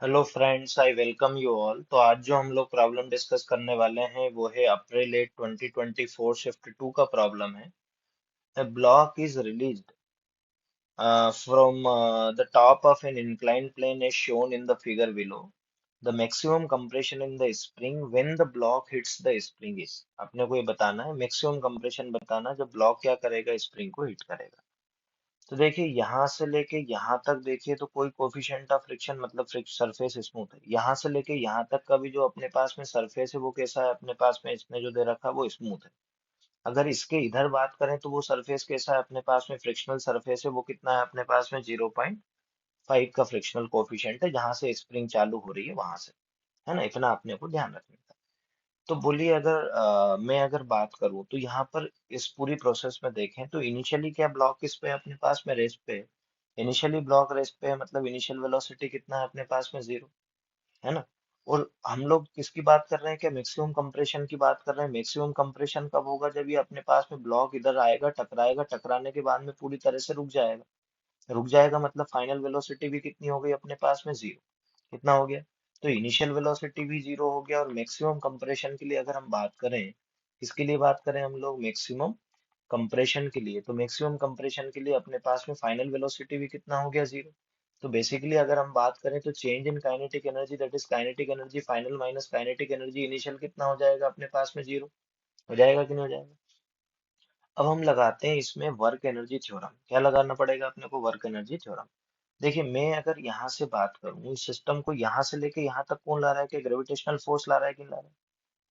Hello friends, I welcome you all. तो आज जो हम लोग प्रॉब्लम डिस्कस करने वाले हैं वो है अप्रैल 8 2024 शिफ्ट 2 का प्रॉब्लम है। A block is released from the top of an inclined plane as shown in the figure below. The maximum compression in the spring when the block hits the spring is। अपने को ये बताना है, maximum compression बताना जब block क्या करेगा, spring को हिट करेगा। तो देखिए यहाँ से लेके यहाँ तक देखिए तो कोई कोफिशिएंट ऑफ फ्रिक्शन मतलब सरफेस स्मूथ है। यहाँ से लेके यहाँ तक का भी जो अपने पास में सरफेस है वो कैसा है, अपने पास में इसने जो दे रखा है वो स्मूथ है। अगर इसके इधर बात करें तो वो सरफेस कैसा है, अपने पास में फ्रिक्शनल सरफेस है, वो कितना है अपने पास में 0.5 का फ्रिक्शनल कोफिशिएंट है, जहां से स्प्रिंग चालू हो रही है वहां से। है ना, इतना अपने को ध्यान रखना है। तो बोलिए अगर मैं अगर बात करूं तो यहाँ पर इस पूरी प्रोसेस में देखें तो इनिशियली क्या ब्लॉक किस पे है, अपने पास में रेस्ट पे है। इनिशियली ब्लॉक रेस्ट पे है, मतलब इनिशियल वेलोसिटी कितना है अपने पास में, जीरो। है ना। और हम लोग किसकी बात कर रहे हैं, क्या मैक्सिमम कंप्रेशन की बात कर रहे हैं। मैक्सिमम कंप्रेशन कब होगा, जब ये अपने पास में ब्लॉक इधर आएगा, टकराएगा, टकराने के बाद में पूरी तरह से रुक जाएगा। रुक जाएगा मतलब फाइनल वेलोसिटी भी कितनी हो गई अपने पास में, जीरो। कितना हो गया। तो इनिशियल वेलोसिटी भी जीरो हो गया। और मैक्सिमम कंप्रेशन के लिए अगर हम बात करें, किसके लिए बात करें हम लोग, मैक्सिमम कंप्रेशन के लिए, तो मैक्सिमम कंप्रेशन के लिए अपने पास में फाइनल वेलोसिटी भी कितना हो गया, जीरो। तो बेसिकली अगर हम बात करें तो change in kinetic energy, that is kinetic energy final minus kinetic energy initial, कितना हो जाएगा अपने पास में, जीरो। हो जाएगा कि नहीं हो जाएगा। अब हम लगाते हैं इसमें वर्क एनर्जी थ्योरम। क्या लगाना पड़ेगा अपने को, वर्क एनर्जी थ्योरम। देखिए मैं अगर यहाँ से बात करूँ इस सिस्टम को, यहाँ से लेके यहाँ तक कौन ला रहा है, कि ग्रेविटेशनल फोर्स ला रहा है कि नहीं ला रहा है।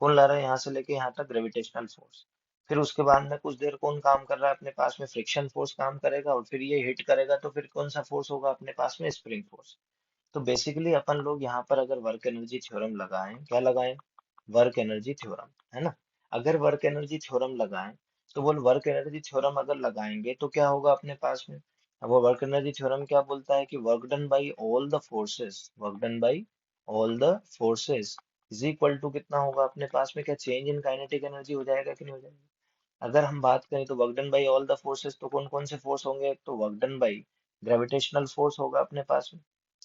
कौन ला रहा है यहाँ से लेके यहाँ तक, ग्रेविटेशनल फोर्स। फिर उसके बाद में कुछ देर कौन काम कर रहा है अपने पास में, फ्रिक्शन फोर्स काम करेगा, और फिर ये हिट करेगा तो फिर कौन सा फोर्स होगा अपने पास में, स्प्रिंग फोर्स। तो बेसिकली अपन लोग यहाँ पर अगर वर्क एनर्जी थ्योरम लगाएं, क्या लगाएं, वर्क एनर्जी थ्योरम। है ना। अगर वर्क एनर्जी थ्योरम लगाएं तो वो वर्क एनर्जी थ्योरम अगर लगाएंगे तो क्या होगा अपने पास में। अब वो वर्क एनर्जी थ्योरम क्या बोलता है कि work done by all the forces, work done by all the forces is equal to कितना होगा अपने पास में, क्या चेंज इन काइनेटिक एनर्जी हो जाएगा कि नहीं हो जाएगा। अगर हम बात करें तो work done by all the forces तो कौन कौन से फोर्स होंगे, तो work done by gravitational force होगा अपने पास में।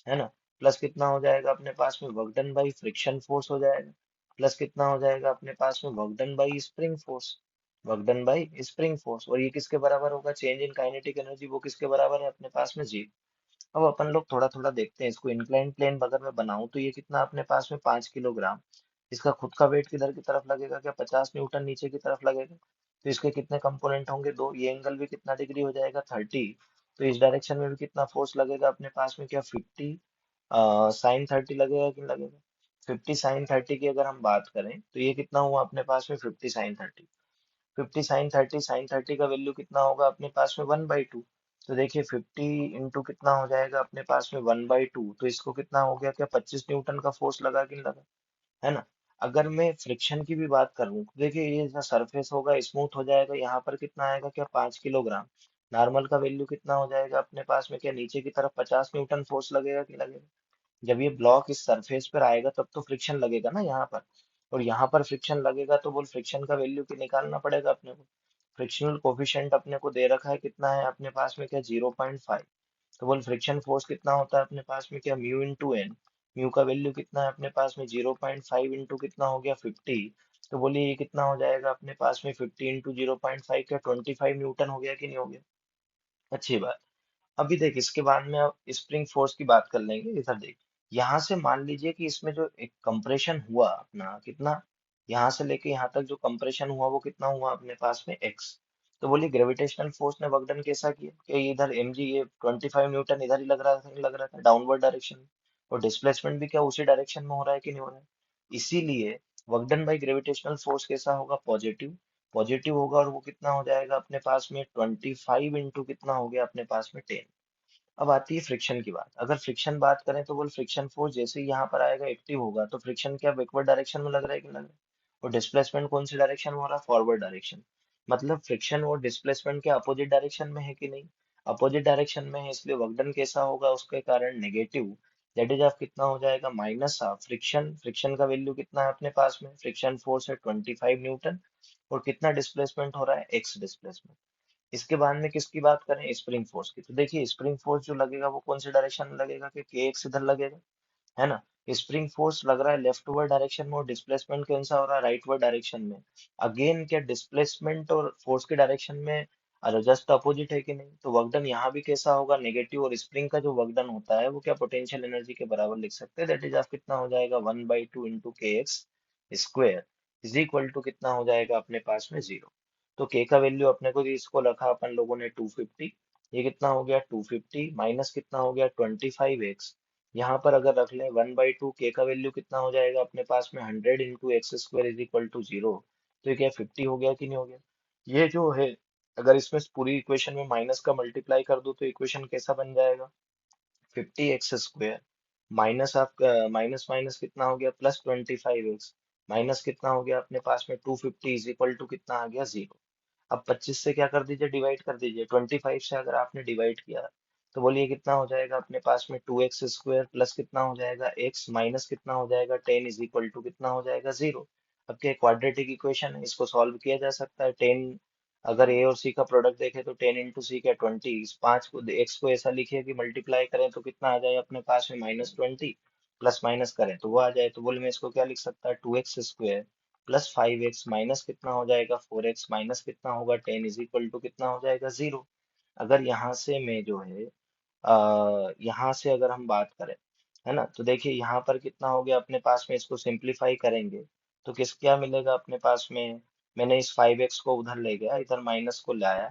है ना। प्लस कितना हो जाएगा अपने पास में, work done by friction force हो जाएगा। प्लस कितना हो जाएगा अपने पास में, work done by spring force, work done by spring force. और ये किसके बराबर होगा, चेंज इन काइनेटिक एनर्जी, वो किसके बराबर है अपने पास में, जीरो। अब अपन लोग थोड़ा थोड़ा देखते हैं इसको। इंक्लाइन प्लेन अगर मैं बनाऊं तो ये कितना अपने पास में, 5 किलोग्राम। इसका खुद का वेट किधर की तरफ लगेगा, क्या 50 न्यूटन नीचे की तरफ लगेगा। तो इसके कितने कंपोनेंट होंगे, दो। ये एंगल भी कितना डिग्री हो जाएगा, 30। तो इस डायरेक्शन में भी कितना फोर्स लगेगा अपने पास में, क्या 50 साइन 30 लगेगा कि नहीं लगेगा। 50 साइन 30 की अगर हम बात करें तो ये कितना हुआ अपने पास में, 50 साइन 30। 50 साइन 30 साइन 30 का वैल्यू कितना होगा अपने पास में, 1/2। तो देखिए 50 इंटू कितना हो जाएगा अपने पास में, 1/2। तो इसको कितना हो गया, क्या 25 न्यूटन का फोर्स लगा कि नहीं लगा। है ना। अगर मैं फ्रिक्शन की भी बात करूं तो देखिए ये जो सरफेस होगा स्मूथ हो जाएगा, यहाँ पर कितना आएगा, क्या 5 किलोग्राम। नॉर्मल का वैल्यू कितना हो जाएगा अपने पास में, क्या नीचे की तरफ 50 न्यूटन फोर्स लगेगा कि नहीं लगेगा। जब ये ब्लॉक इस सरफेस पर आएगा तब तो फ्रिक्शन लगेगा ना यहाँ पर। और यहाँ पर फ्रिक्शन लगेगा तो वो फ्रिक्शन का वैल्यू निकालना पड़ेगा अपने को। फ्रिक्शनल कोफिशिएंट अपने को दे रखा है, कितना है अपने पास में, क्या 0.5। तो बोल फ्रिक्शन फोर्स कितना होता है अपने पास में, क्या म्यू इंटू एन। म्यू का वैल्यू कितना है अपने पास में, 0.5 इंटू कितना हो गया, 50। तो बोलिए ये कितना हो जाएगा अपने पास में, 50 इंटू 0.5, क्या 25 न्यूटन हो गया कि नहीं हो गया। अच्छी बात। अभी देख इसके बाद में अब स्प्रिंग फोर्स की बात कर लेंगे। इधर देख, यहाँ से मान लीजिए कि इसमें जो एक कंप्रेशन हुआ अपना, कितना, यहाँ से लेके यहाँ तक जो कंप्रेशन हुआ वो कितना हुआ अपने पास में, एक्स। तो बोलिए ग्रेविटेशनल फोर्स ने वर्क डन कैसा किया, कि ये इधर एम जी, ये 25 न्यूटन इधर ही लग रहा था, नहीं लग रहा था डाउनवर्ड डायरेक्शन में। और डिस्प्लेसमेंट भी क्या उसी डायरेक्शन में हो रहा है कि नहीं हो रहा है। इसीलिए work done by gravitational force कैसा होगा, पॉजिटिव। पॉजिटिव होगा और वो कितना हो जाएगा अपने पास में, 25 इंटू कितना हो गया अपने पास में, 10। अब आती है फ्रिक्शन की बात। अगर फ्रिक्शन बात करें तो बोल फ्रिक्शन फोर्स जैसे ही यहाँ पर आएगा, एक्टिव होगा, तो फ्रिक्शन क्या बैकवर्ड डायरेक्शन में लग रहा है कि नहीं लग रहा है। और डिस्प्लेसमेंट कौन सी डायरेक्शन में हो रहा है, फॉरवर्ड डायरेक्शन। मतलब फ्रिक्शन और डिस्प्लेसमेंट के अपोजिट डायरेक्शन में है कि नहीं, अपोजिट डायरेक्शन में है। इसलिए वर्क डन कैसा होगा, उसके कारण नेगेटिव। दैट इज ऑफ कितना हो जाएगा, माइनस ऑफ फ्रिक्शन। फ्रिक्शन का वैल्यू कितना है अपने पास में, फ्रिक्शन फोर्स है 25 न्यूटन। और कितना डिस्प्लेसमेंट हो रहा है, एक्स डिस्प्लेसमेंट। इसके बाद में किसकी बात करें, स्प्रिंग फोर्स की। तो देखिए स्प्रिंग फोर्स जो लगेगा वो कौन सी डायरेक्शन में लगेगा, कि एक्स इधर लगेगा। है ना। स्प्रिंग फोर्स लग रहा है लेफ्टवर्ड डायरेक्शन में और डिस्प्लेसमेंट कौन सा हो रहा है राइटवर्ड डायरेक्शन में। अगेन क्या डिस्प्लेसमेंट और फोर्स के डायरेक्शन में जस्ट अपोजिट है कि नहीं, तो वर्क डन यहाँ भी कैसा होगा नेगेटिव, और स्प्रिंग का जो वर्क डन होता है वो क्या पोटेंशियल एनर्जी के बराबर लिख सकते हैं, दैट इज आप कितना हो जाएगा 1/2 into k x square is equal to कितना हो जाएगा अपने पास में 0। तो के का वैल्यू अपने को इसको रखा अपन लोगों ने 250, ये कितना हो गया 250 माइनस कितना हो गया 25x, यहाँ पर अगर रख लें 1/2 के का वैल्यू कितना हो जाएगा अपने पास में 100 into x square is equal to 0। तो ये क्या 50 हो गया कि नहीं हो गया। ये जो है अगर इसमें पूरी इक्वेशन में माइनस का मल्टीप्लाई कर दो तो इक्वेशन कैसा बन जाएगा 50x² माइनस आप माइनस माइनस कितना हो गया +25x माइनस कितना हो गया अपने पास में 250 इज इक्वल टू कितना आ गया 0। अब 25 से क्या कर दीजिए डिवाइड कर दीजिए, 25 से अगर आपने डिवाइड किया तो बोलिए कितना हो जाएगा अपने पास में 2x² प्लस कितना हो जाएगा x माइनस कितना हो जाएगा 10 इज इक्वल टू कितना हो जाएगा 0। अब क्या क्वाड्रेटिक इक्वेशन है, इसको सॉल्व किया जा सकता है। 10 अगर a और c का प्रोडक्ट देखें तो 10 इंटू सी क्या 20, इस 5 को x को ऐसा लिखिए कि मल्टीप्लाई करें तो कितना आ जाए अपने पास में -20, प्लस माइनस करें तो वो आ जाए, तो बोले मैं इसको क्या लिख सकता है 2x² प्लस 5x माइनस कितना हो जाएगा 4x माइनस कितना होगा 10 इज इक्वल टू कितना हो जाएगा 0। अगर यहाँ से मैं जो है यहाँ से अगर हम बात करें, है ना, तो देखिए यहाँ पर कितना हो गया अपने पास में, इसको सिंप्लीफाई करेंगे तो किस क्या मिलेगा अपने पास में। मैंने इस 5x को उधर ले गया, इधर माइनस को लाया,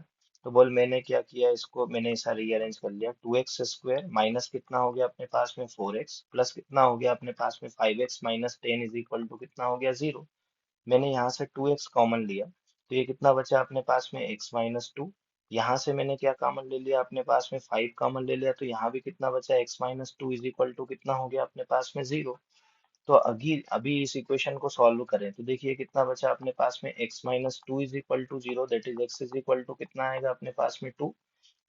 तो बोल मैंने क्या किया, इसको मैंने ऐसा रीअरेंज कर लिया 2x² माइनस कितना हो गया अपने पास में 4x प्लस कितना हो गया अपने पास में 5x minus 10 is equal to कितना हो गया 0। मैंने यहाँ से 2x कॉमन लिया तो ये कितना बचा अपने पास में x-2। यहाँ से मैंने क्या कॉमन ले लिया अपने पास में 5 कॉमन ले लिया तो यहाँ भी कितना बचा x-2 इज इक्वल टू कितना हो गया अपने पास में 0। तो अभी अभी इस इक्वेशन को सॉल्व करें तो देखिए कितना बचा अपने पास में x-2 is equal to 0, that is x is equal to कितना आएगा अपने पास में 2,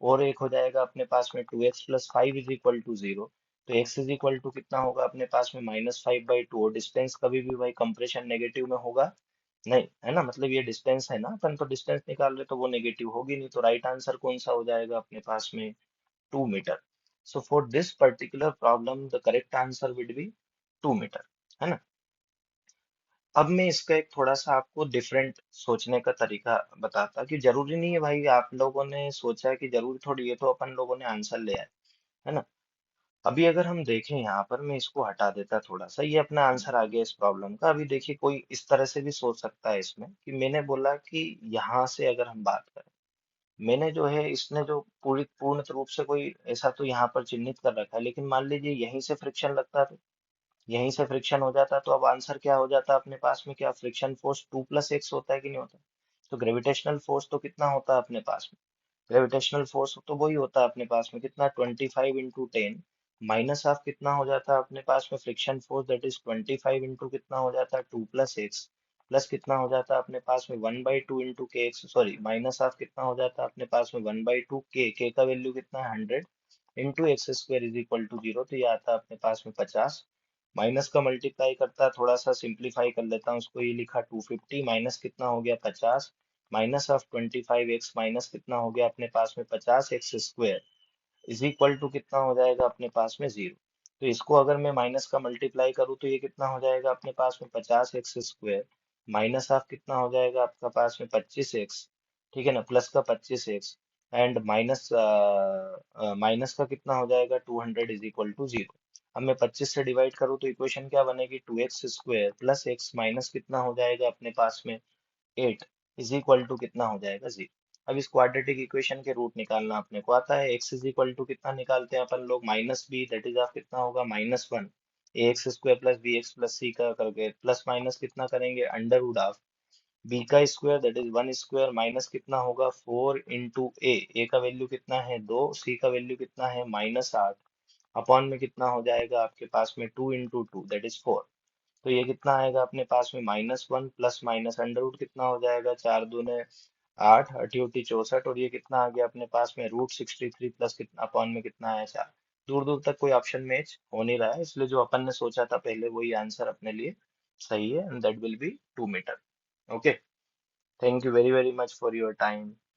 और एक हो जाएगा अपने पास में 2x plus 5 is equal to 0। तो x इज इक्वल टू कितना होगा अपने पास में -5/2, और डिस्टेंस कभी भी भाई कंप्रेशन नेगेटिव में होगा नहीं, है ना, मतलब ये डिस्टेंस है ना, अपन तो डिस्टेंस निकाल रहे तो वो नेगेटिव होगी नहीं, तो राइट आंसर कौन सा हो जाएगा अपने पास में 2 metre. So for this particular problem the correct answer will be 2 metre, है ना। अब मैं इसका एक थोड़ा सा आपको डिफरेंट सोचने का तरीका बताता कि जरूरी नहीं है भाई आप लोगों ने सोचा है कि जरूरी थोड़ी ये तो अपन लोगों ने आंसर ले आए, है ना। अभी अगर हम देखें यहाँ पर, मैं इसको हटा देता थोड़ा सा, ये अपना आंसर आ गया इस प्रॉब्लम का। अभी देखिए कोई इस तरह से भी सोच सकता है इसमें कि मैंने बोला कि यहाँ से अगर हम बात करें, मैंने जो है इसने जो पूरी पूर्ण रूप से कोई ऐसा तो यहाँ पर चिन्हित कर रखा है, लेकिन मान लीजिए यहीं से फ्रिक्शन लगता तो यहीं से फ्रिक्शन हो जाता, तो अब आंसर क्या हो जाता अपने पास में, क्या फ्रिक्शन फोर्स 2 + x होता है कि नहीं होता। तो ग्रेविटेशनल फोर्स तो कितना होता है अपने पास में, ग्रेविटेशनल फोर्स तो वही होता है अपने पास में कितना 25 × 10 माइनस ऑफ कितना हो जाता है अपने पास में friction force, that is 25 into कितना हो जाता है 2 + x प्लस कितना हो जाता है अपने पास में 1/2 into k x, sorry minus of कितना हो जाता है अपने पास में 1/2 के का वैल्यू कितना है 100 into x² is equal to 0, तो ये आता है अपने पास में 50। माइनस का मल्टीप्लाई करता है, थोड़ा सा सिंप्लीफाई कर लेता हूँ उसको, ये लिखा 250 माइनस कितना हो गया 50 माइनस ऑफ 25x माइनस कितना हो गया अपने पास में 50x² इज इक्वल टू कितना हो जाएगा अपने पास में 0। तो इसको अगर मैं माइनस का मल्टीप्लाई करूँ तो ये कितना हो जाएगा अपने पास में 50x² माइनस ऑफ कितना हो जाएगा आपका पास में 25x, ठीक है ना, प्लस का 25x एंड माइनस माइनस का कितना हो जाएगा 200 इज इक्वल टू 0। अब मैं 25 से डिवाइड करूँ तो इक्वेशन क्या बनेगी 2x² प्लस x माइनस कितना हो जाएगा अपने पास में 8 इज इक्वल टू कितना हो जाएगा 0। अब इस क्वाड्रेटिक इक्वेशन के रूट निकालना अपने को आता है, x इज इक्वल टू कितना निकालते हैं अपन लोग -b, दैट इज आप कितना होगा -1 ax² plus bx plus c का करके प्लस माइनस कितना करेंगे √ऑफ b का स्क्वायर दैट इज 1² माइनस कितना होगा 4 इंटू a का वैल्यू कितना है 2, c का वैल्यू कितना है -8 अपॉन में कितना हो जाएगा आपके पास में 2 इंटू 2 दैट इज 4। तो ये कितना आएगा अपने पास में -1 प्लस माइनस अंडर रूट कितना हो जाएगा 4 दूने 8 अठी उठी 64, और ये कितना आ गया अपने पास में √63 प्लस कितना अपॉन में कितना आया 4। दूर दूर तक कोई ऑप्शन मैच हो नहीं रहा है, इसलिए जो अपन ने सोचा था पहले वही आंसर अपने लिए सही है, and that will be 2 metre. Okay, thank you very very much for your time.